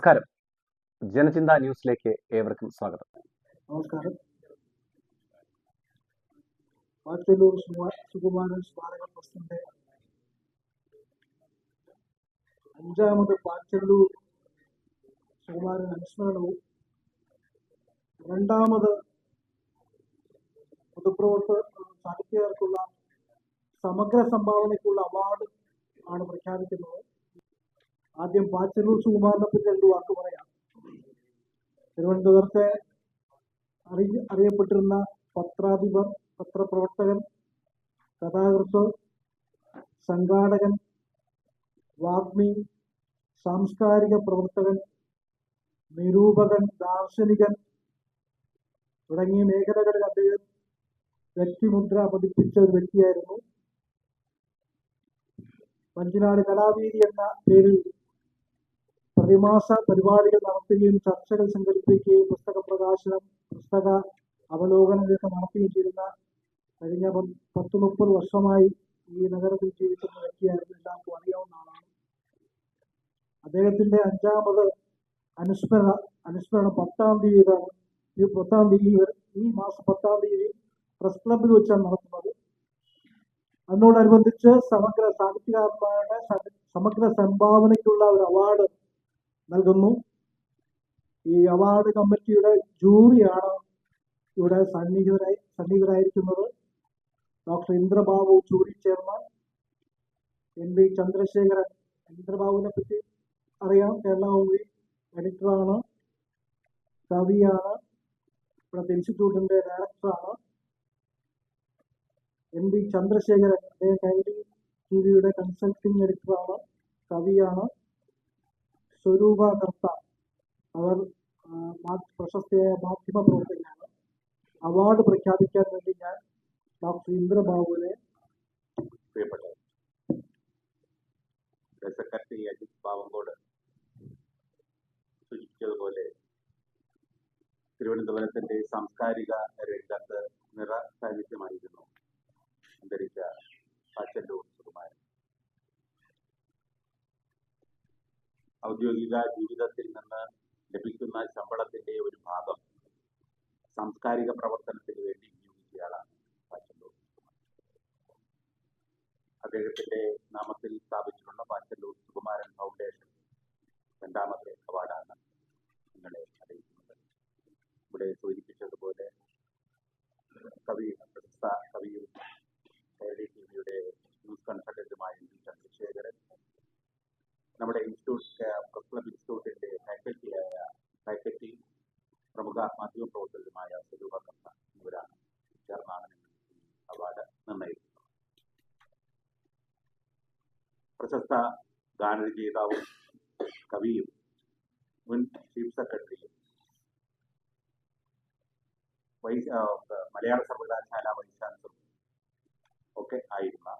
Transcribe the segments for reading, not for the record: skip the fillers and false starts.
നമസ്കാരം. ജനചിന്ത ന്യൂസിലേക്ക് ഏവർക്കും സ്വാഗതം. നമസ്കാരം. പാച്ചല്ലൂർ സുകുമാരൻ സ്മാരക ട്രസ്റ്റിന്റെ 5ാമത് പാച്ചല്ലൂർ സുകുമാരൻ അനുസ്മരണവും 2ാമത് പൊതുപ്രവർത്തക സാഹിത്യകാർക്കുള്ള സമഗ്ര സംഭാവനയ്ക്കുള്ള അവാർഡ് ആണ് പ്രഖ്യാപിക്കുന്നത്. ആദ്യം പാച്ചല്ലൂർ സുകുമാരനെ പറ്റി 2 വാക്ക് പറയാം. തിരുവനന്തപുരത്തെ അറിയപ്പെട്ടിരുന്ന പത്രാധിപർ, പത്രപ്രവർത്തകൻ, കഥാകൃത്ത്, സംഘാടകൻ, വാഗ്മി, സാംസ്കാരിക പ്രവർത്തകൻ, നിരൂപകൻ, ദാർശനികൻ തുടങ്ങിയ മേഖലകളിൽ അദ്ദേഹം വ്യക്തിമുദ്ര പതിപ്പിച്ച ഒരു വ്യക്തിയായിരുന്നു. വഞ്ചിനാട് കലാവേദി എന്ന പേരിൽ പ്രതിമാസ പരിപാടികൾ നടത്തുകയും ചർച്ചകൾ സംഘടിപ്പിക്കുകയും പുസ്തക പ്രകാശനം, പുസ്തക അവലോകനങ്ങളൊക്കെ നടത്തുകയും ചെയ്യുന്ന കഴിഞ്ഞ 10-30 വർഷമായി ഈ നഗരത്തിൽ ജീവിക്കുന്ന വ്യക്തിയായിരുന്നു. എല്ലാവർക്കും അറിയാവുന്ന ആളാണ്. അദ്ദേഹത്തിന്റെ 5ാമത് അനുസ്മരണം 10-ാം തീയതിയാണ്. ഈ മാസം 10-ാം തീയതി പ്രസ് ക്ലബിൽ വെച്ചാണ് നടത്തുന്നത്. അതിനോടനുബന്ധിച്ച് സമഗ്ര സാഹിത്യകാരന്മാരുടെ സമഗ്ര സംഭാവനയ്ക്കുള്ള ഒരു അവാർഡ് നൽകുന്നു. ഈ അവാർഡ് കമ്മിറ്റിയുടെ ജൂറിയാണ് ഇവിടെ സന്നിഹിതരായിരിക്കുന്നത്. Doctor Indrababu jury chairman, NV Chandrasekharan. ഇന്ദ്രബാബുവിനെ പറ്റി അറിയാം. കേരള കൗമുദി എഡിറ്ററാണ്, കവിയാണ്, ഇവിടുത്തെ ഇൻസ്റ്റിറ്റ്യൂട്ടിന്റെ ഡയറക്ടറാണ്. NV ചന്ദ്രശേഖരൻ അദ്ദേഹം കൈരളി TV കൺസൾട്ടിംഗ് എഡിറ്ററാണ്, കവിയാണ്. സ്വരൂപ കർത്ത, അവർ പ്രശസ്തയായ മാധ്യമ പ്രവർത്തകയാണ്. അവാർഡ് പ്രഖ്യാപിക്കാൻ വേണ്ടി ഞാൻ ഡോക്ടർ ഇന്ദ്രബാബുവിനെ സെക്രട്ടറി അജിത് പാവങ്കോട് സൂചിപ്പിച്ചതുപോലെ തിരുവനന്തപുരത്തിന്റെ സാംസ്കാരിക രംഗത്ത് നിറ സാന്നിധ്യമായിരുന്നു അന്തരിച്ച പാച്ചല്ലൂർ സുകുമാരൻ. ഔദ്യോഗിക ജീവിതത്തിൽ നിന്ന് ലഭിക്കുന്ന ശമ്പളത്തിന്റെ ഒരു ഭാഗം സാംസ്കാരിക പ്രവർത്തനത്തിന് വേണ്ടി വിനിയോഗിച്ചയാളാണ് പാച്ചല്ലൂർ. അദ്ദേഹത്തിന്റെ നാമത്തിൽ സ്ഥാപിച്ചിട്ടുള്ള പാച്ചല്ലൂർ സുകുമാരൻ ഫൗണ്ടേഷൻ 2ാമത്തെ അവാർഡാണ് നിങ്ങളെ അറിയിക്കുന്നത്. ഇവിടെ സൂചിപ്പിച്ചതുപോലെ പ്രശസ്ത കവിയും കൈരളി TV ന്യൂസ് കൺസൾട്ടന്റുമായ NV ചന്ദ്രശേഖരൻ, നമ്മുടെ പ്രസ് ക്ലബ് ഇൻസ്റ്റിറ്റ്യൂട്ടിന്റെ ഫാക്കൽറ്റി പ്രമുഖ മാധ്യമ പ്രവർത്തകരുമായ സ്വരൂപ കർത്ത എന്നിവരാണ് ചേർന്നാണ് ഈ അവാർഡ് നിർണയിക്കുന്നത്. പ്രശസ്ത ഗാനരചയിതാവും കവിയും മുൻ ചീഫ് സെക്രട്ടറിയും മലയാള സർവകലാശാല വൈസ് ചാൻസലറും ഒക്കെ ആയിരുന്ന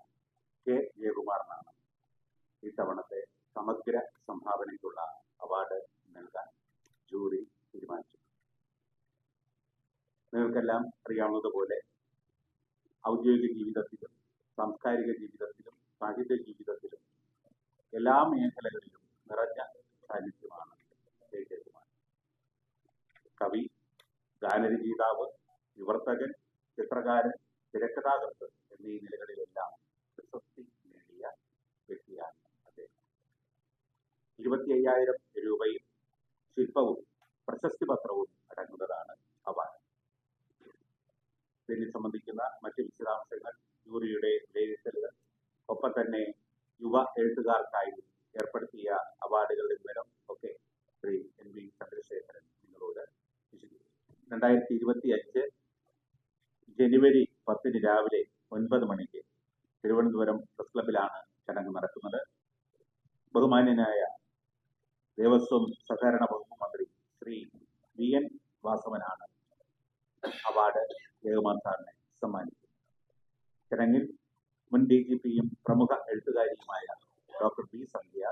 K. ജയകുമാറിനാണ് ഇത്തവണത്തെ സമഗ്ര സംഭാവനയ്ക്കുള്ള അവാർഡ് നൽകാൻ ജൂറി തീരുമാനിച്ചു. നിങ്ങൾക്കെല്ലാം അറിയാവുന്നതുപോലെ ഔദ്യോഗിക ജീവിതത്തിലും സാംസ്കാരിക ജീവിതത്തിലും സാഹിത്യ ജീവിതത്തിലും എല്ലാ മേഖലകളിലും നിറഞ്ഞ സാന്നിധ്യമാണ് K. ജയകുമാർ. കവി, ഗാനരചയിതാവ്, വിവർത്തകൻ, ചിത്രകാരൻ, തിരക്കഥാകൃത്ത് എന്നീ നിലകളിലെല്ലാം പ്രശസ്തി നേടിയ വ്യക്തിയാണ് അദ്ദേഹം. 25,000 രൂപയും ശില്പവും പ്രശസ്തി പത്രവും അടങ്ങുന്നതാണ് അവാർഡ്. ഇതിനെ സംബന്ധിക്കുന്ന മറ്റ് വിശദാംശങ്ങൾ, ജൂറിയുടെ വിലയിരുത്തലുകൾ, ഒപ്പം തന്നെ യുവ എഴുത്തുകാർക്കായി ഏർപ്പെടുത്തിയ അവാർഡുകളുടെ വിവരം ഒക്കെ ശ്രീ NV ചന്ദ്രശേഖരൻ നിങ്ങളോട് വിശദീകരിച്ചു. 2025 ജനുവരി 10 രാവിലെ 9 മണിക്ക് തിരുവനന്തപുരം പ്രസ് ക്ലബിലാണ് ചടങ്ങ് നടക്കുന്നത്. ബഹുമാന്യനായ ദേവസ്വം സഹകരണ വകുപ്പ് മന്ത്രി ശ്രീ VN വാസവനാണ് അവാർഡ് ജയകുമാർ സാറിനെ സമ്മാനിക്കുന്നത്. ചടങ്ങിൽ മുൻ DGPയും പ്രമുഖ എഴുത്തുകാരിയുമായ ഡോക്ടർ B. സന്ധ്യ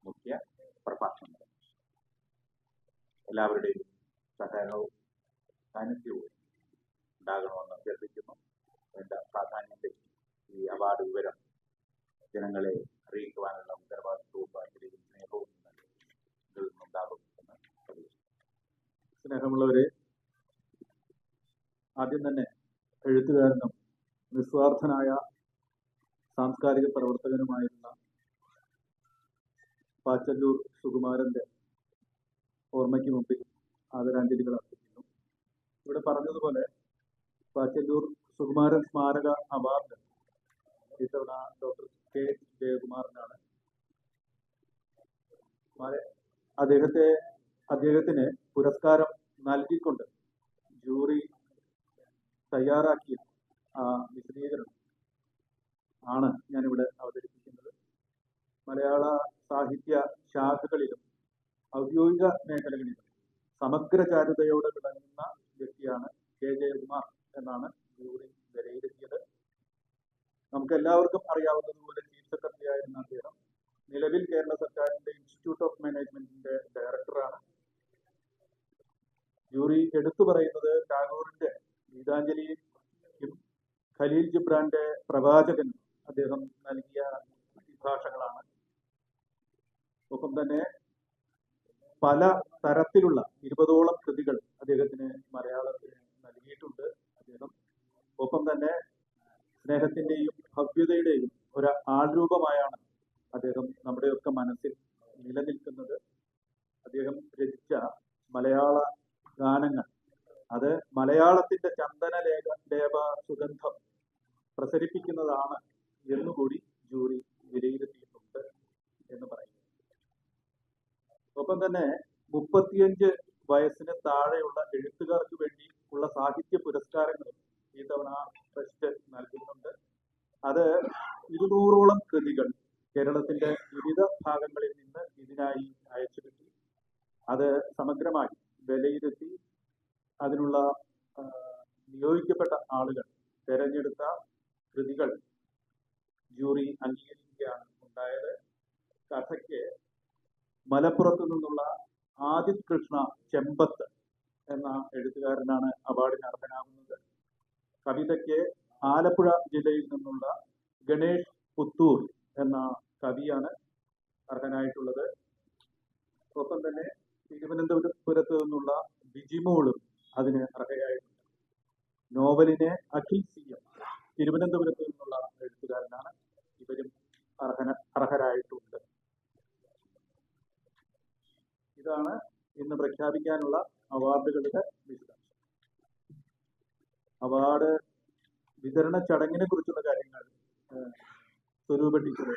മുഖ്യ പ്രഭാഷണം നടത്തി. എല്ലാവരുടെയും സഹകരണവും സാന്നിധ്യവും ഉണ്ടാകണമെന്ന് അഭ്യർത്ഥിക്കുന്നു. വേണ്ട പ്രാധാന്യത്തിൽ ഈ അവാർഡ് വിവരം ജനങ്ങളെ അറിയിക്കുവാനുള്ള ഉത്തരവാദിത്വവും സ്നേഹവും ഉണ്ടാകും. സ്നേഹമുള്ളവരെ, ആദ്യം തന്നെ എഴുത്തുകാരനും നിസ്വാർത്ഥനായ സാംസ്കാരിക പ്രവർത്തകനുമായിരുന്ന പാച്ചല്ലൂർ സുകുമാരന്റെ ഓർമ്മയ്ക്ക് മുമ്പിൽ ആദരാഞ്ജലികൾ അർപ്പിക്കുന്നു. ഇവിടെ പറഞ്ഞതുപോലെ പാച്ചല്ലൂർ സുകുമാരൻ സ്മാരക അവാർഡ് ഇത്തവണ ഡോക്ടർ കെ ജയകുമാറിനാണ്. അദ്ദേഹത്തിന് പുരസ്കാരം നൽകിക്കൊണ്ട് ജൂറി തയ്യാറാക്കിയ വിശദീകരണം ആണ് ഞാനിവിടെ അവതരിപ്പിക്കുന്നത്. മലയാള സാഹിത്യ ശാഖകളിലും ഔദ്യോഗിക മേഖലകളിലും സമഗ്ര ചാരുതയോടെ വിളങ്ങുന്ന വ്യക്തിയാണ് കെ ജയകുമാർ എന്നാണ് ജൂറി വിലയിരുത്തിയത്. നമുക്ക് എല്ലാവർക്കും അറിയാവുന്നതുപോലെ ചീഫ് സെക്രട്ടറി ആയിരുന്ന അദ്ദേഹം നിലവിൽ കേരള സർക്കാരിന്റെ ഇൻസ്റ്റിറ്റ്യൂട്ട് ഓഫ് മാനേജ്മെന്റിന്റെ ഡയറക്ടറാണ്. ജൂറി എടുത്തു പറയുന്നത് ടാഗോറിന്റെ ഗീതാഞ്ജലിക്കും ഖലീൽ ജിബ്രാന്റെ പ്രവാചകനും അദ്ദേഹം നൽകിയ പരിഭാഷകളാണ്. ഒപ്പം തന്നെ പല തരത്തിലുള്ള 20ഓളം കൃതികൾ അദ്ദേഹത്തിന് മലയാളത്തിന് നൽകിയിട്ടുണ്ട് അദ്ദേഹം. ഒപ്പം തന്നെ സ്നേഹത്തിന്റെയും ഭവ്യതയുടെയും ഒരു ആൾരൂപമായാണ് അദ്ദേഹം നമ്മുടെയൊക്കെ മനസ്സിൽ നിലനിൽക്കുന്നത്. അദ്ദേഹം രചിച്ച മലയാള ഗാനങ്ങൾ അത് മലയാളത്തിന്റെ ചന്ദന ലേപ സുഗന്ധം പ്രസരിപ്പിക്കുന്നതാണ് എന്നുകൂടി ജൂറി വിലയിരുത്തിയിട്ടുണ്ട് എന്ന് പറയുന്നു. ഒപ്പം തന്നെ 35 വയസ്സിന് താഴെയുള്ള എഴുത്തുകാർക്ക് വേണ്ടി ഉള്ള സാഹിത്യ പുരസ്കാരങ്ങളും ഈ തവണ ട്രസ്റ്റ് നൽകുന്നുണ്ട്. അത് 200ഓളം കൃതികൾ കേരളത്തിന്റെ വിവിധ ഭാഗങ്ങളിൽ നിന്ന് ഇതിനായി അയച്ചു കിട്ടി. അത് സമഗ്രമായി വിലയിരുത്തി അതിനുള്ള നിയോഗിക്കപ്പെട്ട ആളുകൾ തെരഞ്ഞെടുത്ത കൃതികൾ ജൂറി അംഗീകരിക്കുകയാണ് ഉണ്ടായത്. കഥയ്ക്ക് മലപ്പുറത്തു നിന്നുള്ള ആദിത് കൃഷ്ണ ചെമ്പത്ത് എന്ന എഴുത്തുകാരനാണ് അവാർഡിന് അർഹനാകുന്നത്. കവിതയ്ക്ക് ആലപ്പുഴ ജില്ലയിൽ നിന്നുള്ള ഗണേഷ് പുത്തൂർ എന്ന കവിയാണ് അർഹനായിട്ടുള്ളത്. ഒപ്പം തന്നെ തിരുവനന്തപുരത്ത് നിന്നുള്ള ബിജിമോളും അതിന് അർഹയായിട്ടുണ്ട്. നോവലിന് അഖിൽ CM തിരുവനന്തപുരത്ത് നിന്നുള്ള എഴുത്തുകാരനാണ്. ഇവരും അർഹരായിട്ടുണ്ട്. ഇതാണ് ഇന്ന് പ്രഖ്യാപിക്കാനുള്ള അവാർഡുകളുടെ വിശദാംശം. അവാർഡ് വിതരണ ചടങ്ങിനെ കുറിച്ചുള്ള കാര്യങ്ങൾ സ്വരൂപ ടീച്ചർ